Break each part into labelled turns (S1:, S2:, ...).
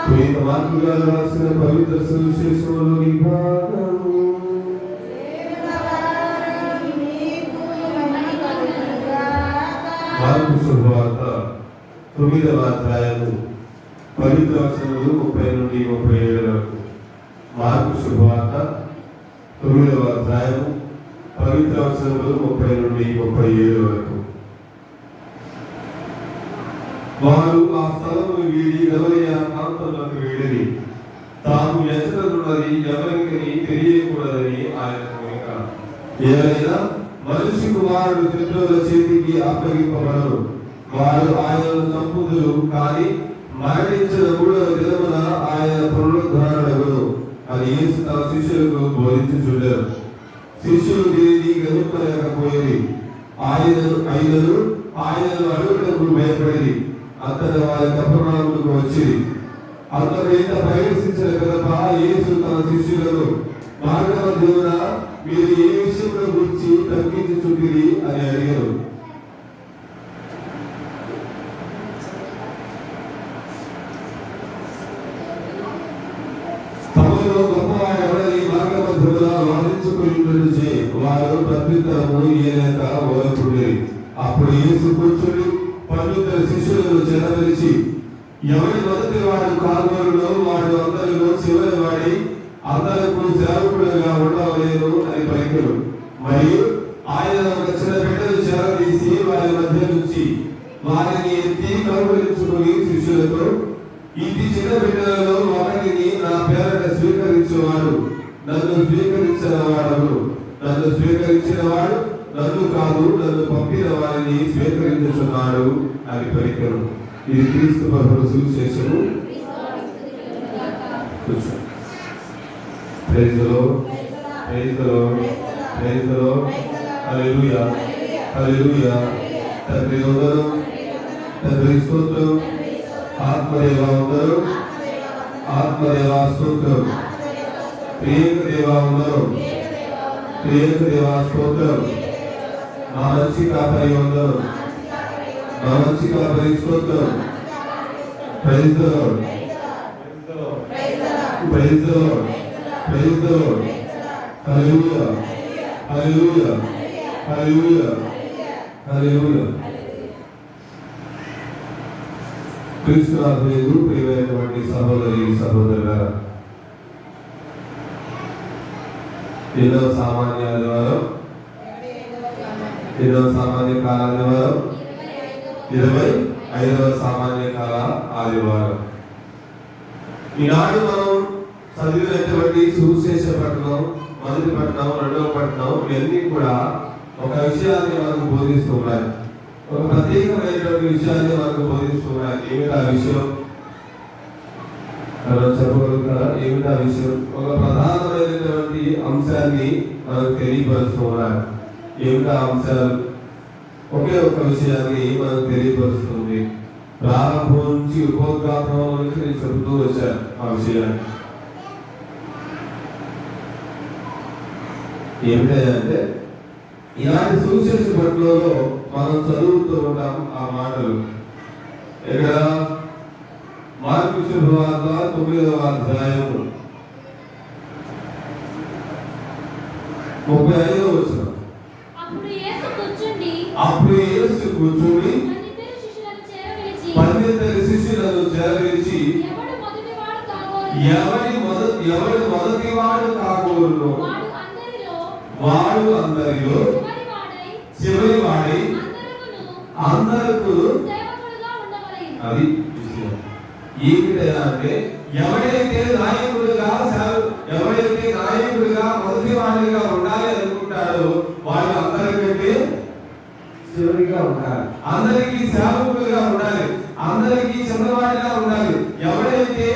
S1: పునీత మార్కు గారు రాసిన పవిత్ర సువిశేషంలోని భాగము. మార్కు శుభవార్త 9వ అధ్యాయము పవిత్ర వచనములు 30 నుండి 37 వరకు. మార్కు శుభవార్త 9వ అధ్యాయము పవిత్ర వచనములు 30 నుండి 37 వరకు. వారు ఆ స్థలమును వీడి గలిలయ ప్రాంతంలోకి వెళ్ళి తాము ఎచ్చటనున్నది ఎవరికి తెలియకూడదని ఆయన కోరిక. ఏదైనా మనిషి కుమారుడు శత్రువుల చేతికి అప్పగింపబడరు, వారు ఆయనను చంపుదురు, కానీ మరణించిన 3వ దినమున ఆయన పునరుద్ధరణుడు అని యేసు తన శిష్యులకు బోధించుచుండెను. శిష్యులు దీనిని గ్రహింపలేకపోయింది. ఆయనను అడుగుటకు భయపడింది. అంతటా వారి కపెర్నహూముకు వచ్చింది. అంతకు ఇంత ప్రవేశించిన పిదప యేసు తన శిష్యులను మార్గమధ్యమున మీరు ఏ విషయంలో గురించి తగ్గించుచుంటిరి అని అడిగారు. తమలో గొప్పవాడు ఎవడని మార్గమధ్యమున వాదించుకుని వారు ప్రత్యుత్తరము ఇయ్యలేక ఓరకుండిరి. అప్పుడు యేసు కూర్చుని పన్నుద్దరు శిష్యులను చెరవరిచి, ఎవరి మొదటి వాడు కాగోరులో వాడు అందరిలో చివరి వాడి అందరకు సేవకుడుగా ఉండవలేను అని పలికెను. మరియు ఆయన ఒక చిన్న బిడ్డను చేరదీసి వారి మధ్య నుంచి వారిని ఎత్తి కౌగిలించుకుని శిష్యులతో, ఇది చిన్న బిడ్డలలో ఒకరిని నా పేరట స్వీకరించేవాడు నన్ను స్వీకరించిన వాడు నన్ను కాదు, నన్ను పంపిన వారిని స్వీకరించుచున్నాడు అని పలికెను. ఇది క్రీస్తు ప్రభువు సువిశేషము. Praise the lord, praise the lord, praise the lord. హల్లెలూయా, హల్లెలూయా. తండ్రి వందనం, తండ్రి స్తోత్రం, ఆత్మదేవ వందనం, ఆత్మదేవ స్తోత్రం, ప్రియక దేవ వందనం, ప్రియక దేవ స్తోత్రం, నా మంచి కాపరి వందనం, నా మంచి కాపరి స్తోత్రం. Praise the lord, praise the lord, praise the lord. హల్లెలూయా, హల్లెలూయా, హల్లెలూయా, హల్లెలూయా. క్రీస్తునాథుడు ప్రియమైనటువంటి సహోదరి సహోదరులారా, ఎన్నో సామాన్య ఆదివారం, ఎన్నో సామాన్య కాల ఆదివారం, 25వ సామాన్య కాల ఆదివారం. ఈనాడు మనం చదివినటువంటి సువిశేష పట్టణం, మొదటి పట్టణం, రెండవ పట్టణం ఇవన్నీ కూడా ఒక విషయాన్ని మనకు బోధిస్తున్నాయి. ఒక ప్రత్యేకమైనటువంటి విషయాన్ని మనకు బోధిస్తున్నాయి. ఏమిటా విషయం? చెప్పగలుగుతారా? ఏమిటా విషయం? ఒక ప్రధానమైనటువంటి అంశాన్ని మనకు తెలియపరుస్తున్నాయి. ఏమిటా అంశాలు? ఒకే ఒక విషయాన్ని మనకు తెలియపరుస్తుంది. ప్రారంభం నుంచి ఉపోద్ఘాతం నుంచి నేను చెబుతూ వచ్చాను ఆ విషయాన్ని. ఏమిటంటే ఇలాంటి సువిశేష పట్టణంలో మనం చదువుతూ ఉంటాం ఆ మాటలు. ఇక్కడ మార్కు శుభవార్త 9వ అధ్యాయము 35వ వచనం. అప్పుడు యేసు కూర్చుని 12 శిష్యులను చేరవేసి, ఎవడు మొదటివాడు కాగోరునో వాడు అందరిలో చివరి వాడై అందరకు. అది విషయం. ఏమిటంటే ఎవడైతే నాయకుడిగా మొదటి వాడిగా ఉండాలి అనుకుంటాడో వాడు అందరికంటే చివరిగా ఉండాలి. అందరికీ సేవకుడుగా ఉండాలి, అందరికీ చిన్నవాడిగా ఉండాలి. ఎవడైతే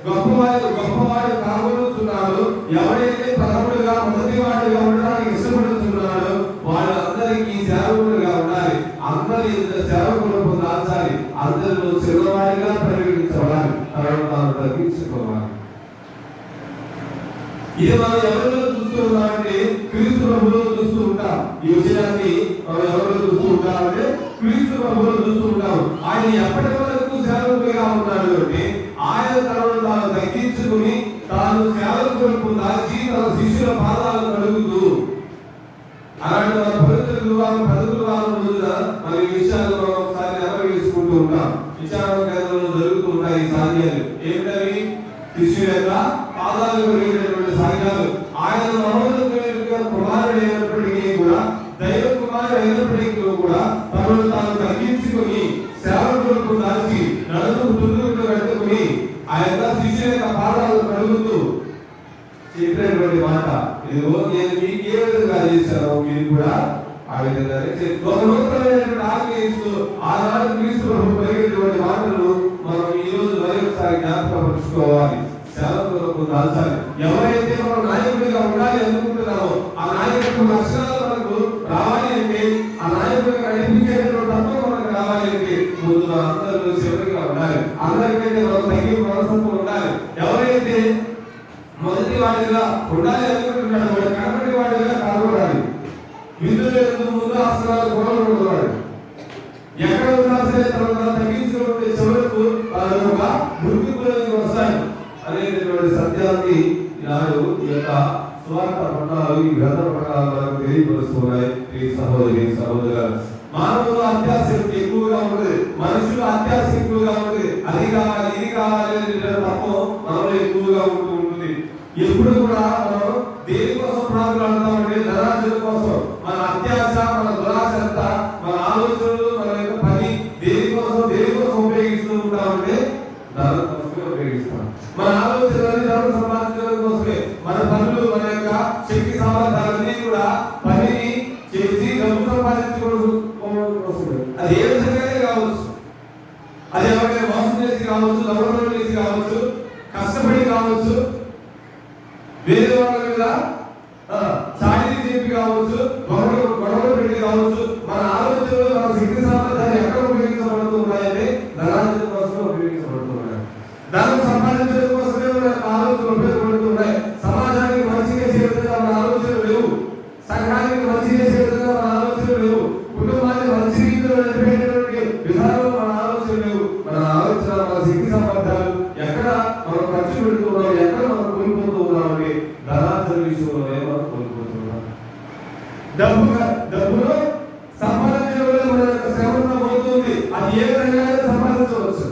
S1: గొప్పవాడు కాబోతున్నాడో, ఎవడైతే ప్రథముడుగా మొదటి వాడిగా ఉండడానికి ఇష్టపడుతున్నాడో వాడు అందరికీ సేవకుడుగా ఉండాలి. అందరి సేవకులు పొందాలి. అందరిలో చిన్నవాడిగా పరిగణించబడాలి, తనను తగ్గించుకోవాలి. ఇది మనం ఎవరిలో చూస్తూ ఉన్నామంటే క్రీస్తు ప్రభువులో చూస్తూ ఉంటాం. ఈ విషయాన్ని మనం ఎవరిలో చూస్తూ ఉంటామంటే క్రీస్తు ప్రభువులో చూస్తూ ఉంటాం. ఆయన ఎప్పటి వరకు సేవకుడిగా ఉన్నాడు అంటే ఆయన తనను తాను తగ్గించుకుని తాను సేవల కొరకు దాచి తన శిష్యుల పాదాలను కడుగుతూ అలాంటి మన పవిత్ర గురువారం 10 గురువారం రోజున మన ఈ విషయాలు మనం ఒకసారి నెరవేర్చుకుంటూ ఉంటాం. విచారణ కేంద్రంలో జరుగుతూ ఉంటాయి ఈ సాధ్యాలు. ఏమిటవి? శిష్యుల యొక్క పాదాలు కలిగినటువంటి సాధ్యాలు. ఆయన మహోన్నతుడైన కుమారుడు అయినప్పటికీ కూడా, దైవ కుమారుడు అయినప్పటికీ కూడా తనను తాను తగ్గించుకుని సేవల కొరకు దాచి నడుము దుర్గుడు కట్టుకుని ఆ యొక్క శిష్యుల యొక్క పాదాలను కడుగుతూ చెప్పినటువంటి మాట, ఇదిగో నేను మీకు ఏ విధంగా చేశానో మీరు కూడా ఆ విధంగానే ఒక నూతనమైనటువంటి ఆజ్ఞ ఇస్తూ ఆనాడు క్రీస్తు ప్రభు పలికినటువంటి మాటలు మనం ఈ రోజు మరొకసారి జ్ఞాపకపరుచుకోవాలి. సేవ కొరకు దాచాలి. ఎవరైతే మనం నాయకుడిగా ఉండాలి అనుకుంటున్నామో ఆ నాయకుడు లక్షణాలు మనకు రావాలి అంటే, ఆ నాయకుడిగా నడిపించేటువంటి తత్వం మనకు రావాలి అంటే ముందు మన అందరిలో చివరిగా ఉండాలి. అందరికంటే మనం తగ్గి మనస్తత్వం ఉండాలి. ఎవరైతే మొదటి వాడిగా ఉండాలి అనుకుంటున్నాడు వాడు కనపడి వాడిగా కనబడాలి. విధులు ముందు ఆసనాలు కూడా ఉండేవాడు. ఎక్కడ ఉన్నా సరే తన తగ్గించుకుంటే చివరకు ఒక గుర్తింపులోకి వస్తాయి అనేటటువంటి సత్యాన్ని ఈనాడు ఈ యొక్క స్వార్థ పట్టాలు, ఈ గ్రంథ పట్టాలు మనకు తెలియపరుస్తున్నాయి. ఈ సహోదరి సహోదరులు, మానవులు అత్యాసక్తి ఎక్కువగా ఉంటుంది. మనుషులు అత్యాసక్తి ఎక్కువగా ఉంటుంది. అది కావాలి ఇది కావాలి అనే తత్వం మనలో ఎక్కువగా ఉంటుంది. ఎప్పుడు కూడా మనం దేనికోసం ప్రార్థనలాడతామంటే ధనార్జన కోసం. మన అత్యాశ, మన దురాశ అంతా, మన ఆలోచనలు, మన యొక్క పని దేనికోసం ఉపయోగిస్తూ ఉంటామంటే ధనం కోసమే ఉపయోగిస్తాం. మన ఆలోచనలన్నీ ధనం సంపాదించడం కోసమే. మన పనులు, మన యొక్క శక్తి సామర్థ్యాలన్నీ కూడా పనిని చేసి డబ్బు సంపాదించుకోవడం కోసమే. అది ఏ విధంగానే కావచ్చు. అది ఎవరైనా మోసం చేసి కావచ్చు, దొంగతనం చేసి కావచ్చు, కష్టపడి కావచ్చు, వేరే వాళ్ళ మీద చాడీ చెప్పి కావచ్చు, గొడవలు పెట్టి కావచ్చు. మన ఆలోచనలు, మన శక్తి సామర్థ్యాలు ఎక్కడ ఉపయోగించబడుతున్నాయంటే ధనార్జన కోసం ఉపయోగించబడుతున్నాయి. ధనం సంపాదించడం కోసమే మన ఆలోచనలు ఉపయోగపడుతున్నాయి. సమాజానికి మంచి చేసే విధంగా మన ఆలోచనలు లేవు. సంఘానికి మంచి చేసే విధంగా మన ఆలోచనలు లేవు. కుటుంబాన్ని మంచి రీతిలో నడిపేటటువంటి విధానంలో మన ఆలోచనలు లేవు. మన ఆలోచన, మన శక్తి సామర్థ్యాలు ఎక్కడ మనం ఖర్చు పెడుతున్నాం, ఎక్కడ మనం కోల్పోతూ ఉన్నామంటే ధనార్జన విషయంలోనే మనం కోల్పోతున్నాం. డబ్బును సంపాదించడం మన యొక్క శ్రమంతో పోతుంది. అది ఏ విధంగా సంపాదించవచ్చు.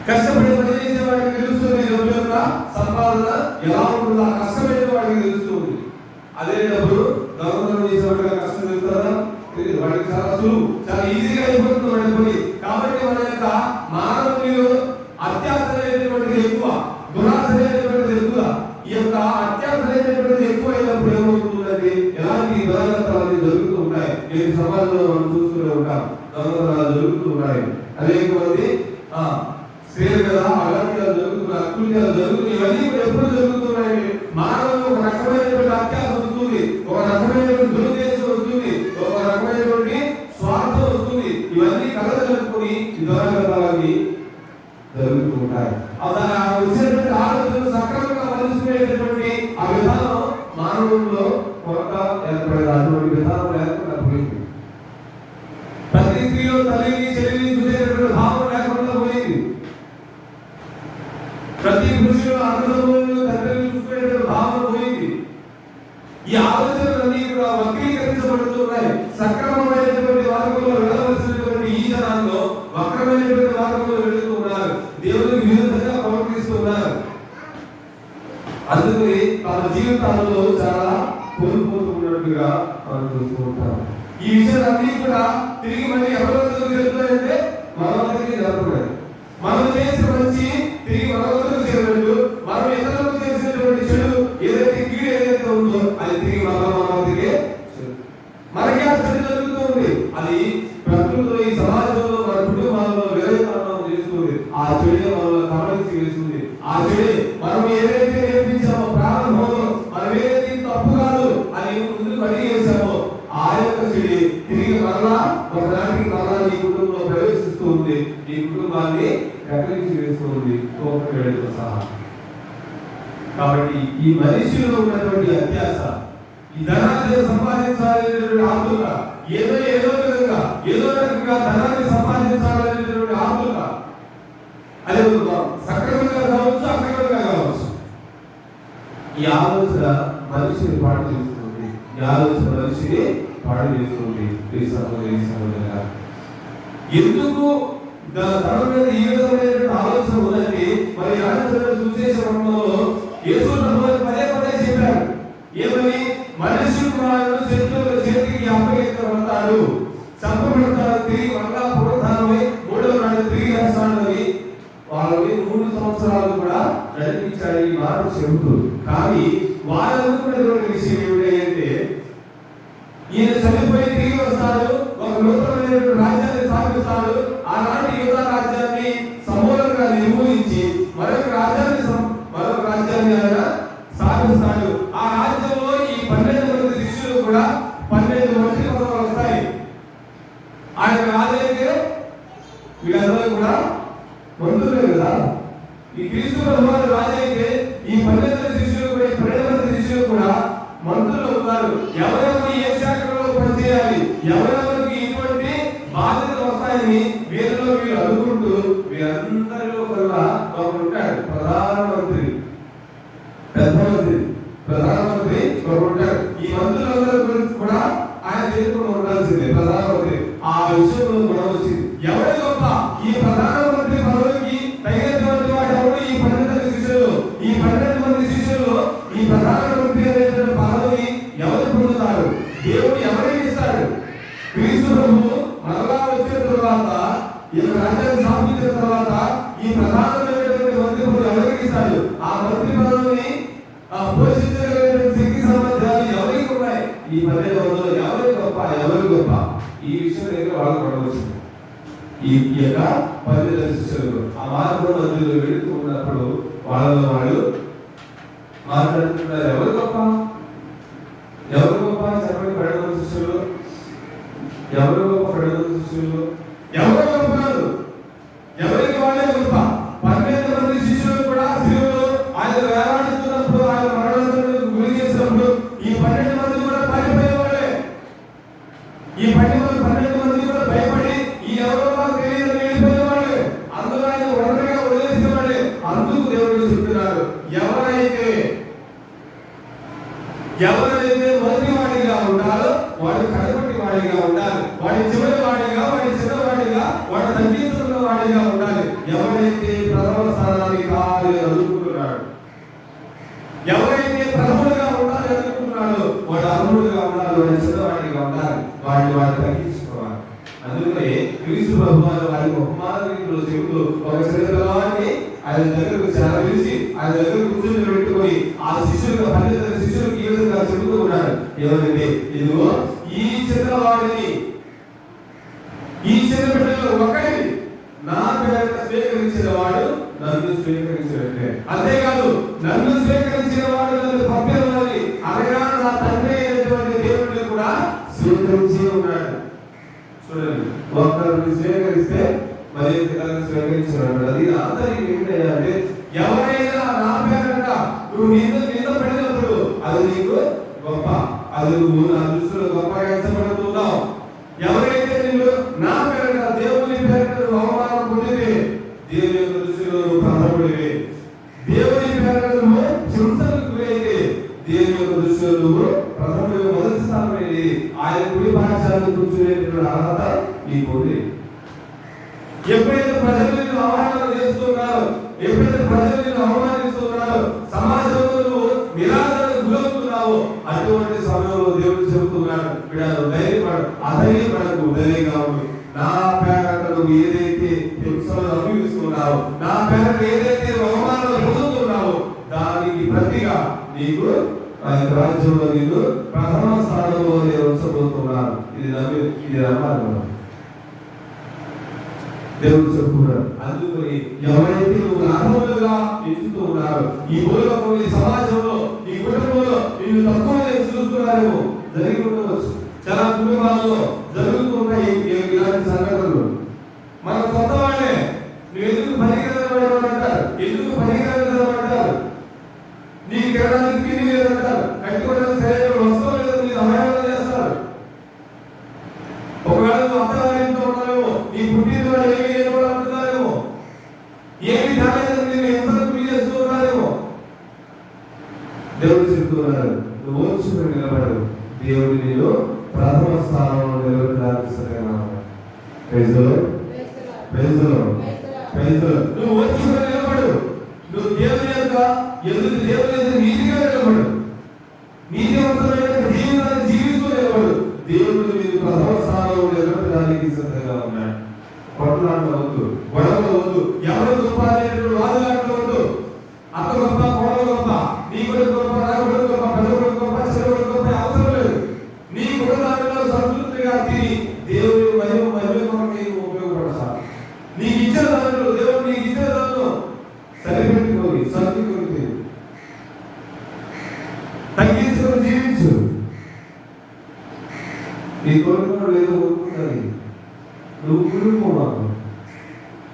S1: కష్టపడి పని చేసే వాడికి తెలుస్తుంది డబ్బు యొక్క సంపాదన ఎలా ఉంటుందో. ఆ కష్టపడే వాడికి తెలుస్తుంది. అదే డబ్బులు దొంగతనం చేసేవాడిగా కష్టం తెలుస్తుందా? వాడికి చాలా సులువు, చాలా ఈజీగా అయిపోతుంది వాడి పని. కాబట్టి మన యొక్క మానవులు అత్యాశ అనేటువంటిది ఎక్కువ, దురాశ అనేటువంటిది ఎక్కువ. ఈ యొక్క అత్యాశ అనేటువంటిది ఎక్కువ అయినప్పుడు ఏమవుతుందంటే ఎలాంటి దొంగతనాలు జరుగుతూ ఉంటాయి. ఈ సమాజంలో మనం చూస్తూనే ఉంటాం. దొంగతనాలు జరుగుతూ ఉన్నాయి. అనేక మంది స్త్రీలు కదా అగత్యాలు జరుగుతున్నాయి, అకృత్యాలు జరుగుతున్నాయి. ఇవన్నీ ఎప్పుడు జరుగుతున్నాయి? మానవులు ఒక రకమైనటువంటి అత్యాశ వస్తుంది, ఒక రకమైనటువంటి దురుద్దేశం వస్తుంది, ఒక రకమైనటువంటి స్వార్థం వస్తుంది. ఇవన్నీ కలగలుపుకొని ఈ దొంగతనాలన్నీ జరుగుతూ ఉంటాయి. వచ్చినటువంటి ఆలోచనలు సక్రమంగా మలుచుకునేటటువంటి ఆ విధానం మానవుల్లో కొరత ఏర్పడేది. అటువంటి విధానం లేకుండా పోయింది. ప్రతి స్త్రీలో తల్లిని చెల్లిని చూసేటటువంటి భావం లేకుండా పోయింది. ప్రతి పురుషులు అన్నదమ్ములను తండ్రిని చూసుకునేటువంటి భావన పోయింది. ఈ ఆలోచనలన్నీ కూడా వక్రీకరించబడుతున్నాయి. సక్రమమైనటువంటి మార్గంలో వెళ్ళవలసినటువంటి ఈ జనాల్లో వక్రమైనటువంటి మార్గంలో వెళుతూ ఉన్నారు. దేవునికి విరుద్ధంగా ప్రవర్తిస్తున్నారు. అందుకని తమ జీవితాలలో చాలా కోల్పోతున్నట్టుగా మనం చూస్తూ ఉంటాం. ఈ విషయాలన్నీ కూడా తిరిగి మళ్ళీ ఎవరికి జరుగుతాయంటే మనకి జరగలేదు. మనం చేసిన మంచి తిరిగి మనకు చేరినట్టు, మనం ఇతరులకు చేసినటువంటి చెడు ఏదైతే కీడు ఏదైతే ఉందో అది తిరిగి మనకే మనకే ఆ చెడు జరుగుతూ ఉంది. అది ప్రకృతిలో, ఈ సమాజంలో, మన కుటుంబాలలో విరయకారణం చేస్తుంది. ఆ చెడే మనల్ని కమలించి వేస్తుంది. ఆ చెడే మనం ఏదైతే నేర్పించామో ప్రారంభంలో, మనం ఏదైతే తప్పు కాదు అని ముందు పని చేశామో ఆ యొక్క చెడి తిరిగి మరలా ఒకనాటికి మరలా నీ కుటుంబంలో ప్రవేశిస్తూ ఉంది. నీ కుటుంబాన్ని కట్టలించి వేస్తూ ఉంది, కోపంతో సహా. కాబట్టి ఈ మనిషిలో ఉన్నటువంటి అత్యాశ, ఈ ధనాన్ని సంపాదించాలనేటువంటి ఆతురత, ఏదో విధంగా ఏదో రకంగా ధనాన్ని సంపాదించాలనేటువంటి ఆతురత, అది మనిషిని పాడు చేస్తుంది, ఈ ఆలోచన మనిషిని పాడు చేస్తుంది. ఎందుకు తన మీద ఈ విధమైన ఆలోచన ఉందంటే, మరి సువిశేషంలో యేసు ప్రభువు పదే పదే చెప్పారు ఏమని, మనిషి కుమారుడు శత్రువుల చేతికి అప్పగించబడతాడు, చంపబడతాడు, తిరిగి మరలా పునరుద్ధానమై మూడవ నాడు తిరిగి వస్తాడని వాళ్ళని 3 సంవత్సరాలు కూడా నడిపించాడు ఈ మాట చెబుతూ. కానీ వాళ్ళు అనుకున్నటువంటి విషయం ఏమిటంటే, ఈయన చనిపోయి తిరిగి వస్తాడు, ఒక నూతనమైన రాజ్యాన్ని స్థాపిస్తాడు, ఆనాటి యూదా రాజ్యాన్ని సమూలంగా నిర్మూలించి మరొక రాజ్యాన్ని ఆయన స్థాపిస్తాడు. ఆ రాజ్యంలో ఈ 12 మంది శిష్యులు కూడా 12 మంత్రి పదవులు వస్తాయి. ఆయన రాజైతే వీళ్ళందరూ కూడా మంత్రులే కదా. ఈ క్రీస్తు ప్రభువారు రాజైతే ఈ 12 శిష్యులు కూడా, ఈ 12 మంది శిష్యులు కూడా మంత్రులు అవుతారు. ఎవరెవరు ఏ శాఖలో పనిచేయాలి, ఎవరెవరికి ఇటువంటి బాధ్యతలు వస్తాయని వీరిలో వీరు అనుకుంటూ, వీరందరిలో కూడా ఒకరు ఉంటాడు ప్రధానమంత్రి, ప్రధానమంత్రి ఒకరు ఉంటాడు. ఈ మంత్రులందరి గురించి కూడా ఆయన చేతుల్లో ఉండాల్సిందే ప్రధానమంత్రి. ఆ విషయంలో కూడా వచ్చింది ఎవరి గొప్ప, ఈ ప్రధానమంత్రి పదవికి తగినటువంటి వాడు ఎవరు? ఈ 12 శిష్యులు. ఈ 12 మంది శిష్యులు ఈ ప్రధానమంత్రి అనేటువంటి పదవిని ఎవరు పొందుతారు? దేవుడు ఎవరికి ఇస్తాడు? క్రీస్తు ప్రభువు మరలా వచ్చిన తర్వాత, ఈ రాజ్యాన్ని స్థాపించిన తర్వాత ఈ ప్రధానమైనటువంటి మంత్రి పదవి ఎవరికి ఇస్తాడు? ఆ మంత్రి పదవిని పోషించగలిగినటువంటి శక్తి సామర్థ్యాలు ఎవరికి ఉన్నాయి? ఈ 12 మందిలో ఎవరు గొప్ప? ఈ విషయం దగ్గర వాళ్ళు పడవచ్చు. ఈ యొక్క 12 శిష్యులు ఆ మార్గం మధ్యలో వెళుతూ ఉన్నప్పుడు వాళ్ళు మాట్లాడుతున్నారు, ఎవరు గొప్ప చెప్పండి. 12 శిష్యులు ఎవరు గొప్ప? 12 శిష్యులు ఎవరు గొప్ప కాదు, ఎవరికి వాళ్ళే గొప్ప. 12 మంది శిష్యులు కూడా శిలువలో ఆయన వేలాడుతున్నప్పుడు, ఆయన మరణానికి గురి చేసినప్పుడు ఈ 12 మంది కూడా పారిపోయేవాళ్ళే. ఈ 12 మంది కూడా భయపడి ఈ ఎవరో తెలియదు వెళ్ళిపోయేవాళ్ళే. అందులో ఆయన ఒంటరిగా వదిలేసేవాళ్ళే. అందుకు దేవుడు చెప్తున్నాడు, ఎవరైతే మొదటివాడిగా ఉంటారో వాడు కడపటి వాడిగా ఉండాలి, వాడి చివరి వాడిగా, వాడి చిన్నవాడిగా, వాడు తగ్గించుకున్న వాడిగా ఉండాలి. ఎవరైతే ప్రథమ స్థానానికి కావాలి అనుకుంటున్నాడు, ఎవరైతే ప్రథముడుగా ఉండాలి అనుకుంటున్నాడో వాడు అర్హుడుగా ఉండాలి, వాడి చిన్నవాడిగా ఉండాలి, వాడు తగ్గించుకోవాలి. అందుకే క్రీస్తు ప్రభువారు వారి బహుమాన రీతిలో చెబుతూ ఒక చిన్నవాడిని ఆయన దగ్గరకు చేరవేసి ఆయన దగ్గర కూర్చొని పెట్టుకొని ఆ శిష్యులకు 12 శిష్యులకు ఈ విధంగా చెబుతూ ఉన్నాడు, ఏమంటే ఇదిగో ఈ చిన్నవాడిని, ఈ చిన్న బిడ్డలో ఒకటి నా పేరున స్వీకరించిన వాడు నన్ను స్వీకరించినట్లే. అంతేకాదు, నన్ను స్వీకరించిన వాడు నన్ను పంపినవాడి అనగా నా తండ్రి అయినటువంటి దేవుడిని కూడా స్వీకరించి ఉన్నాడు. చూడండి, ఒకరిని స్వీకరిస్తే మరి ఇతరులను స్వీకరించినాడు. అది అందరికి ఏంటంటే, ఎవరైనా నా పేరంట నువ్వు నింద పడినప్పుడు అది నీకు గొప్ప, అది నువ్వు నా దృష్టిలో గొప్పగా ఎంచబడుతున్నావు. ఎవరైతే నిన్ను నా పేరంట దేవుని పేరంట నువ్వు అవమానం పొందితే దేవుని యొక్క దృష్టిలో నువ్వు ప్రథముడివి. దేవుని పేరంట నువ్వు హింసలకు గురైతే దేవుని యొక్క దృష్టిలో నువ్వు ప్రథముడివి, మొదటి స్థానమైనది. ఆయన కుడి పాఠశాలను కూర్చునేటువంటి అర్హత నీకు ఉంది. ఎప్పుడైతే ప్రజలు నిన్ను అవమానం చేస్తున్నారు, ఎప్పుడైతే ప్రజలు నిన్ను అవమానిస్తున్నారు, సమాజంలో నువ్వు నిరాదరణకు గురవుతున్నావు, అటువంటి సమయంలో దేవుడు చెబుతున్నాడు, బిడ్డలు ధైర్యపడు, అధైర్యపడకు, ధైర్యంగా ఉండు. నా పేరట నువ్వు ఏదైతే హింసలు అనుభవిస్తున్నావో, నా పేరట ఏదైతే అవమానాలు పొందుతున్నావో దానికి ప్రతిగా నీకు ఆయన రాజ్యంలో నీకు ప్రథమ స్థానంలో నేను ఉంచబోతున్నాను. ఇది నమ్మాలి. దేవుడు చెప్పుకున్నాడు. అందుకని ఎవరైతే నువ్వు అర్హులుగా ఎంచుతూ ఉన్నారు, ఈ భూలోకంలో, ఈ సమాజంలో, ఈ కుటుంబంలో నిన్ను తక్కువ చేసి చూస్తున్నారేమో, జరిగి ఉండవచ్చు. చాలా కుటుంబాల్లో జరుగుతున్నాయి ఇలాంటి సంఘటనలు. మన సొంత వాళ్ళే నువ్వు ఎందుకు పనికిరామంటారు, ఎందుకు పనికిరామంటారు, నీకు తినడానికి తిండి లేదంటారు, కట్టుకోవడానికి సరైన వస్తువులు లేదని నీకు అవమానం చేస్తారు. ఒకవేళ నువ్వు అత్తగారింట్లో ఉన్నావేమో, నీ పుట్టిన వాడు ఏమి లేని అంటున్నారేమో, ఏమి ధాన్యం నేను ఎంతకు చేస్తూ ఉన్నారేమో. దేవుడు చెప్తున్నాడు, నువ్వు నువ్వు వచ్చి నిలబడు. నువ్వు దేవుని యొక్క ఎదురు దేవుని ఎదురు నీతిగా నిలబడు. నీతివంతమైన జీవితాన్ని జీవిస్తూ నిలబడు. దేవుడు మీరు ప్రథమ స్థానంలో నిలబడడానికి సిద్ధంగా ఉన్నాడు. కొట్లాటలు వద్దు, గొడవలు వద్దు, ఎవరు గొప్ప అనేటువంటి వాదులాటలు వద్దు. అత్త గొప్ప, కోడలు గొప్ప, నీ కొడుకు గొప్ప, నా కొడుకు గొప్ప, పెద్ద కొడుకు గొప్ప, చిన్న కొడుకు గొప్ప అవసరం లేదు. నీ కుటుంబాలలో సంతృప్తిగా తిని దేవుని మహిమ కొరకు ఉపయోగపడతారు. నీకు ఇచ్చిన దాంట్లో దేవుడు నీకు ఇచ్చిన దాంట్లో సరిపెట్టుకొని సర్దుకొని తగ్గించుకొని జీవించు. నీ కోరుకున్నాడు ఏదో కోరుకుంటుంది, నువ్వు కురుకోవాలి.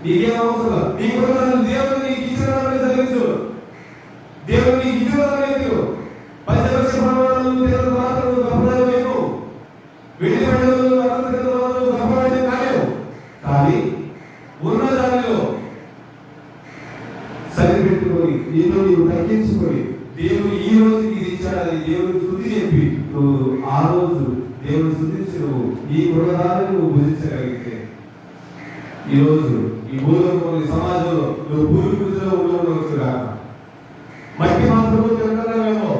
S1: నీకేం అవసరం? నీ కుటుంబాన్ని దేవుడు నీకు ఇచ్చిన దాన్ని తగ్గించు. దేవుడు నీకు ఇచ్చిన దాన్ని పంచలక్ష ప్రమాణాలు మాత్రం గొప్పదాన్ని లేవు. వెండి పండుగలు గొప్పవాడిని కాలేవు. కానీ ఉన్న దానిలో సరిపెట్టుకొని నీలో నీవు తగ్గించుకొని దేవుడు ఈ రోజు ఇది ఇచ్చాడని దేవుడు శుద్ధి చెప్పి నువ్వు ఆ రోజు దేవుడు శుద్ధించి నువ్వు ఈ గుణదాన్ని నువ్వు భుజించగలిగితే ఈ రోజు ఈ భూలోకంలో సమాజంలో నువ్వు భూమి పూజలో ఉండవచ్చు కాక, మట్టి మాత్రము తింటున్నావేమో,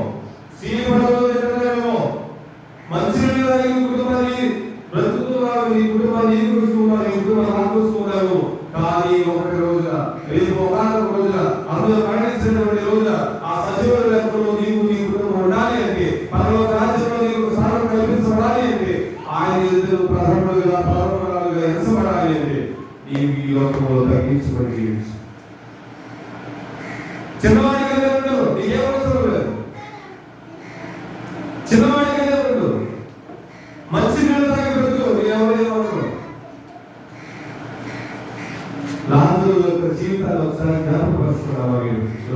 S1: సీపడలో తింటున్నావేమో, మంచినీళ్ళు తాగి కుటుంబాన్ని బ్రతుకుతున్నావు, నీ కుటుంబాన్ని ఈదుకొస్తున్నావు, నీ కుటుంబాన్ని ఆడుకొస్తున్నావు. కానీ ఒకటి రోజున రేపు ఒకనొక రోజున అందులో మరణించినటువంటి రోజున ఆ సజీవుల లెక్కలో నీవు నీ కుటుంబం ఉండాలి అంటే, పరలోక రాజ్యంలో నీకు స్థానం కల్పించబడాలి అంటే, ఆయన ఎదురు ప్రథములుగా ఎంచబడాలి అంటే నీవు ఈ లోకంలో తగ్గించబడి జీవించు. చిన్నవాడిగా ఉండవు, నీకేమవసరం లేదు. చిన్నవాడిగా ఉండవు, మంచి నీళ్ళు తాగి బ్రతుకు, నీకెవరేమవసరం. లాజరు యొక్క జీవితాన్ని ఒకసారి జ్ఞాపకపరుచుకున్నాం.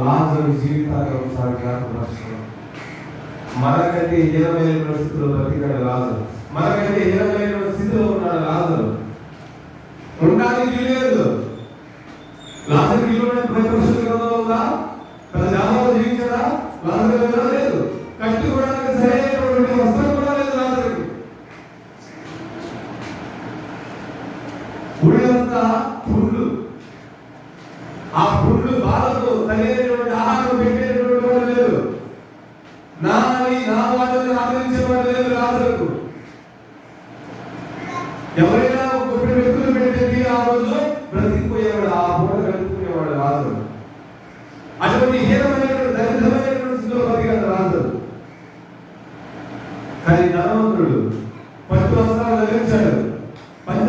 S1: లాజరు జీవితాన్ని ఒకసారి జ్ఞాపకపరుచుకున్నాం. మనకంటే హీనమైన స్థితిలో బ్రతికాడు లాజరు. మనకంటే హీనమైన స్థితిలో ఉన్నాడు లాజరు. ఉండడానికి లేదు. లాజరు ప్రపంచ ఉందా? తన జాబలో జీవించడా? లాజరు లేదు. కట్టుకోవడానికి సరైనటువంటి వస్త్రం కూడా లేదు లాజరుకి. ఊళ్ళంతా పుండ్లు. ఆ పుండ్లు బాధకు సరైనటువంటి ఆహారం పెట్టేటువంటి వాడు లేదు. నా వాళ్ళని ఆదరించేవాడు లేదు లాజరుకు. ఎవరైనా గొప్ప వ్యక్తులు పెట్టేది ఆ రోజు బ్రతికిపోయేవాడు, ఆ పూట బ్రతికిపోయేవాడు లాజరు. అటువంటి హీనమైనటువంటి దరిద్రమైనటువంటి స్థితిలో బతికాడు లాజరు. కానీ ధనవంతుడు పట్టు వస్త్రాలు ధరించాడు. పంచ